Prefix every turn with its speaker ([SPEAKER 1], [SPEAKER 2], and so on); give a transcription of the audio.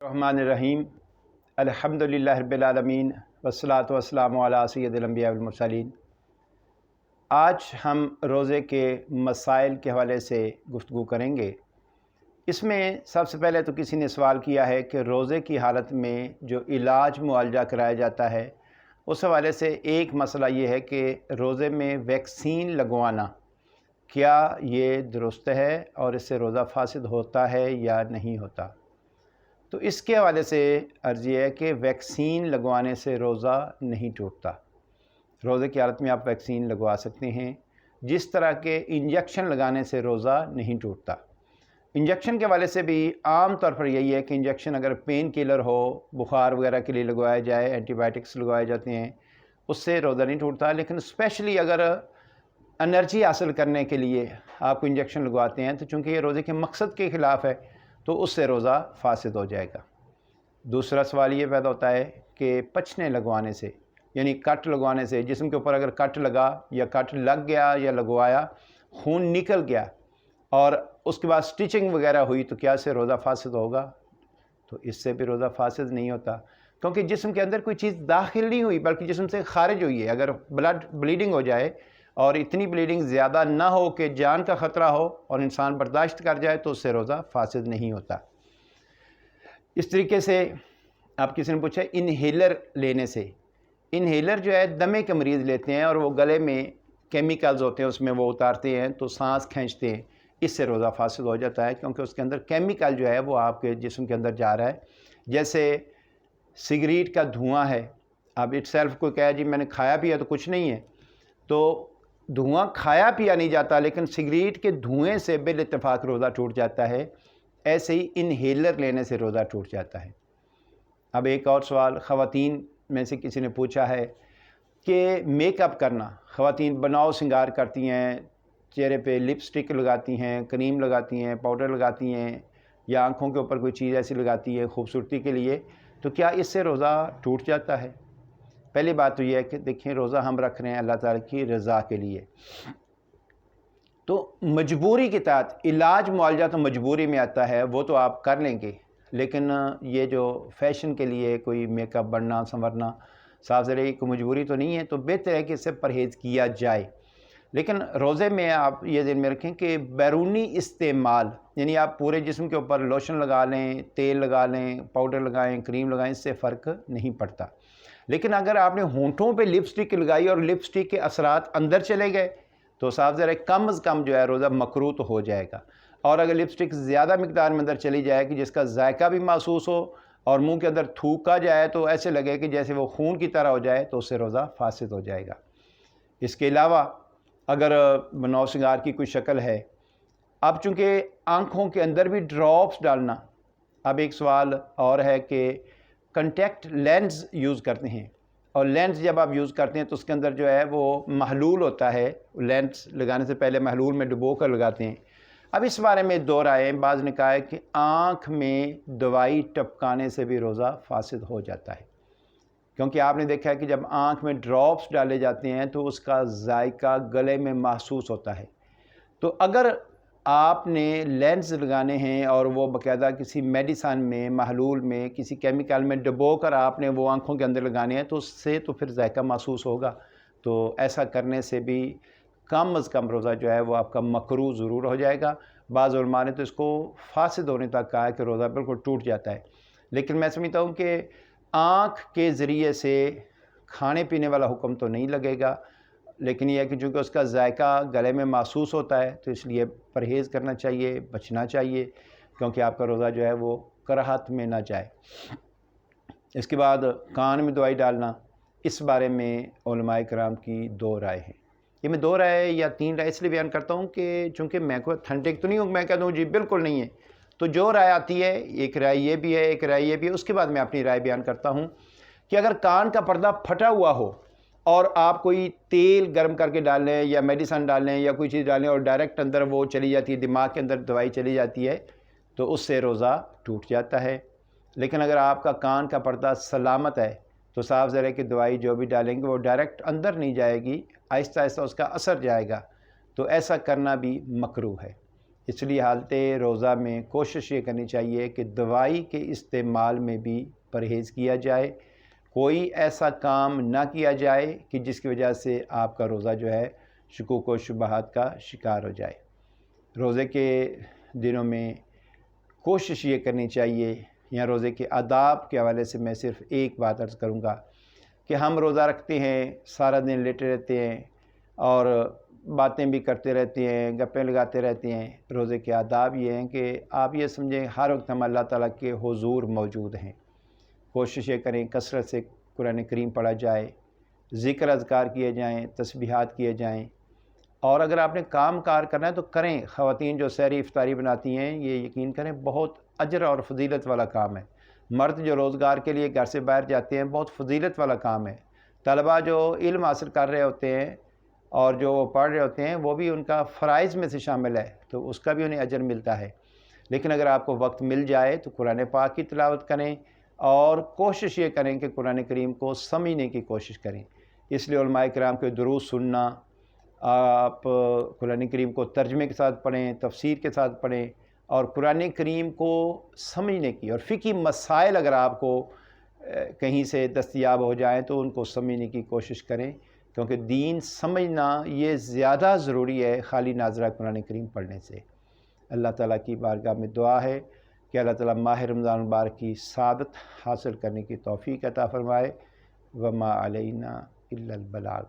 [SPEAKER 1] الرحمن الرحیم الحمدللہ رب العالمین والصلاۃ والسلام علی سید الانبیاء والمرسلین۔ آج ہم روزے کے مسائل کے حوالے سے گفتگو کریں گے۔ اس میں سب سے پہلے تو کسی نے سوال کیا ہے کہ روزے کی حالت میں جو علاج معالجہ کرایا جاتا ہے اس حوالے سے ایک مسئلہ یہ ہے کہ روزے میں ویکسین لگوانا کیا یہ درست ہے اور اس سے روزہ فاسد ہوتا ہے یا نہیں ہوتا۔ تو اس کے حوالے سے عرض یہ ہے کہ ویکسین لگوانے سے روزہ نہیں ٹوٹتا۔ روزے کی حالت میں آپ ویکسین لگوا سکتے ہیں، جس طرح کے انجیکشن لگانے سے روزہ نہیں ٹوٹتا۔ انجیکشن کے حوالے سے بھی عام طور پر یہی ہے کہ انجیکشن اگر پین کلر ہو، بخار وغیرہ کے لیے لگوایا جائے، اینٹی بائیوٹکس لگوائے جاتے ہیں، اس سے روزہ نہیں ٹوٹتا۔ لیکن اسپیشلی اگر انرجی حاصل کرنے کے لیے آپ کو انجیکشن لگواتے ہیں تو چونکہ یہ روزے کے مقصد کے خلاف ہے تو اس سے روزہ فاسد ہو جائے گا۔ دوسرا سوال یہ پیدا ہوتا ہے کہ پچنے لگوانے سے، یعنی کٹ لگوانے سے، جسم کے اوپر اگر کٹ لگا یا کٹ لگ گیا یا لگوایا، خون نکل گیا اور اس کے بعد سٹیچنگ وغیرہ ہوئی تو کیا سے روزہ فاسد ہوگا؟ تو اس سے بھی روزہ فاسد نہیں ہوتا، کیونکہ جسم کے اندر کوئی چیز داخل نہیں ہوئی بلکہ جسم سے خارج ہوئی ہے۔ اگر بلیڈنگ ہو جائے اور اتنی بلیڈنگ زیادہ نہ ہو کہ جان کا خطرہ ہو اور انسان برداشت کر جائے تو اس سے روزہ فاسد نہیں ہوتا۔ اس طریقے سے آپ کسی نے پوچھا انہیلر لینے سے، انہیلر جو ہے دمے کے مریض لیتے ہیں اور وہ گلے میں کیمیکلز ہوتے ہیں، اس میں وہ اتارتے ہیں تو سانس کھینچتے ہیں، اس سے روزہ فاسد ہو جاتا ہے کیونکہ اس کے اندر کیمیکل جو ہے وہ آپ کے جسم کے اندر جا رہا ہے۔ جیسے سگریٹ کا دھواں ہے، اب اٹ سیلف کو کہا جی میں نے کھایا پیا تو کچھ نہیں ہے، تو دھواں کھایا پیا نہیں جاتا لیکن سگریٹ کے دھوئیں سے بالاتفاق روزہ ٹوٹ جاتا ہے۔ ایسے ہی انہیلر لینے سے روزہ ٹوٹ جاتا ہے۔ اب ایک اور سوال خواتین میں سے کسی نے پوچھا ہے کہ میک اپ کرنا، خواتین بناؤ سنگار کرتی ہیں، چہرے پہ لپسٹک لگاتی ہیں، کریم لگاتی ہیں، پاؤڈر لگاتی ہیں یا آنکھوں کے اوپر کوئی چیز ایسی لگاتی ہے خوبصورتی کے لیے، تو کیا اس سے روزہ ٹوٹ جاتا ہے؟ پہلی بات تو یہ ہے کہ دیکھیں روزہ ہم رکھ رہے ہیں اللہ تعالیٰ کی رضا کے لیے، تو مجبوری کے تحت علاج معالجہ تو مجبوری میں آتا ہے، وہ تو آپ کر لیں گے، لیکن یہ جو فیشن کے لیے کوئی میک اپ بننا سنورنا صاف ظاہر کوئی مجبوری تو نہیں ہے، تو بہتر ہے کہ اس سے پرہیز کیا جائے۔ لیکن روزے میں آپ یہ ذہن میں رکھیں کہ بیرونی استعمال، یعنی آپ پورے جسم کے اوپر لوشن لگا لیں، تیل لگا لیں، پاؤڈر لگائیں، کریم لگائیں، اس سے فرق نہیں پڑتا۔ لیکن اگر آپ نے ہونٹوں پہ لپسٹک لگائی اور لپسٹک کے اثرات اندر چلے گئے تو صاف ظاہر ہے کم از کم جو ہے روزہ مکروہ تو ہو جائے گا۔ اور اگر لپسٹک زیادہ مقدار میں اندر چلی جائے کہ جس کا ذائقہ بھی محسوس ہو اور منہ کے اندر تھوکا جائے تو ایسے لگے کہ جیسے وہ خون کی طرح ہو جائے تو اس سے روزہ فاسد ہو جائے گا۔ اس کے علاوہ اگر بناؤ سنگار کی کوئی شکل ہے، اب چونکہ آنکھوں کے اندر بھی ڈراپس ڈالنا، اب ایک سوال اور ہے کہ کنٹیکٹ لینز یوز کرتے ہیں اور لینز جب آپ یوز کرتے ہیں تو اس کے اندر جو ہے وہ محلول ہوتا ہے، لینز لگانے سے پہلے محلول میں ڈبو کر لگاتے ہیں۔ اب اس بارے میں دو رائے، بعض نے کہا ہے کہ آنکھ میں دوائی ٹپکانے سے بھی روزہ فاسد ہو جاتا ہے، کیونکہ آپ نے دیکھا ہے کہ جب آنکھ میں ڈراپس ڈالے جاتے ہیں تو اس کا ذائقہ گلے میں محسوس ہوتا ہے۔ تو اگر آپ نے لینز لگانے ہیں اور وہ باقاعدہ کسی میڈیسن میں، محلول میں، کسی کیمیکل میں ڈبو کر آپ نے وہ آنکھوں کے اندر لگانے ہیں تو اس سے تو پھر ذائقہ محسوس ہوگا، تو ایسا کرنے سے بھی کم از کم روزہ جو ہے وہ آپ کا مکروہ ضرور ہو جائے گا۔ بعض علماء نے تو اس کو فاسد ہونے تک کہا ہے کہ روزہ بالکل ٹوٹ جاتا ہے۔ لیکن میں سمجھتا ہوں کہ آنکھ کے ذریعے سے کھانے پینے والا حکم تو نہیں لگے گا، لیکن یہ ہے کہ چونکہ اس کا ذائقہ گلے میں محسوس ہوتا ہے تو اس لیے پرہیز کرنا چاہیے، بچنا چاہیے، کیونکہ آپ کا روزہ جو ہے وہ کراہت میں نہ جائے۔ اس کے بعد کان میں دوائی ڈالنا، اس بارے میں علماء کرام کی دو رائے ہیں۔ یہ میں دو رائے یا تین رائے اس لیے بیان کرتا ہوں کہ چونکہ میں کوئی اتھینٹک تو نہیں ہوں، میں کہہ دوں جی بالکل نہیں ہے، تو جو رائے آتی ہے، ایک رائے یہ بھی ہے، ایک رائے یہ بھی ہے، اس کے بعد میں اپنی رائے بیان کرتا ہوں کہ اگر کان کا پردہ پھٹا ہوا ہو اور آپ کوئی تیل گرم کر کے ڈال لیں یا میڈیسن ڈال لیں یا کوئی چیز ڈالیں اور ڈائریکٹ اندر وہ چلی جاتی ہے، دماغ کے اندر دوائی چلی جاتی ہے تو اس سے روزہ ٹوٹ جاتا ہے۔ لیکن اگر آپ کا کان کا پردہ سلامت ہے تو صاف ظاہر ہے کہ دوائی جو بھی ڈالیں گے وہ ڈائریکٹ اندر نہیں جائے گی، آہستہ آہستہ اس کا اثر جائے گا، تو ایسا کرنا بھی مکروہ ہے۔ اس لیے حالت روزہ میں کوشش یہ کرنی چاہیے کہ دوائی کے استعمال میں بھی پرہیز کیا جائے، کوئی ایسا کام نہ کیا جائے کہ جس کی وجہ سے آپ کا روزہ جو ہے شکوک و شبہات کا شکار ہو جائے۔ روزے کے دنوں میں کوشش یہ کرنی چاہیے، یا روزے کے آداب کے حوالے سے میں صرف ایک بات عرض کروں گا کہ ہم روزہ رکھتے ہیں، سارا دن لیٹے رہتے ہیں اور باتیں بھی کرتے رہتے ہیں، گپیں لگاتے رہتے ہیں۔ روزے کے آداب یہ ہیں کہ آپ یہ سمجھیں ہر وقت ہم اللہ تعالیٰ کے حضور موجود ہیں۔ کوشش یہ کریں کثرت سے قرآن کریم پڑھا جائے، ذکر اذکار کیے جائیں، تسبیحات کیے جائیں، اور اگر آپ نے کام کار کرنا ہے تو کریں۔ خواتین جو سحری افطاری بناتی ہیں، یہ یقین کریں بہت اجر اور فضیلت والا کام ہے۔ مرد جو روزگار کے لیے گھر سے باہر جاتے ہیں، بہت فضیلت والا کام ہے۔ طلباء جو علم حاصل کر رہے ہوتے ہیں اور جو وہ پڑھ رہے ہوتے ہیں، وہ بھی ان کا فرائض میں سے شامل ہے، تو اس کا بھی انہیں اجر ملتا ہے۔ لیکن اگر آپ کو وقت مل جائے تو قرآن پاک کی تلاوت کریں اور کوشش یہ کریں کہ قرآن کریم کو سمجھنے کی کوشش کریں۔ اس لیے علماء کرام کے دروس سننا، آپ قرآن کریم کو ترجمے کے ساتھ پڑھیں، تفسیر کے ساتھ پڑھیں، اور قرآن کریم کو سمجھنے کی، اور فقہی مسائل اگر آپ کو کہیں سے دستیاب ہو جائیں تو ان کو سمجھنے کی کوشش کریں، کیونکہ دین سمجھنا یہ زیادہ ضروری ہے خالی ناظرہ قرآن کریم پڑھنے سے۔ اللہ تعالیٰ کی بارگاہ میں دعا ہے کہ اللہ تعالیٰ ماہ رمضان المبارک کی سعادت حاصل کرنے کی توفیق عطا فرمائے۔ وما علینا الا البلاغ۔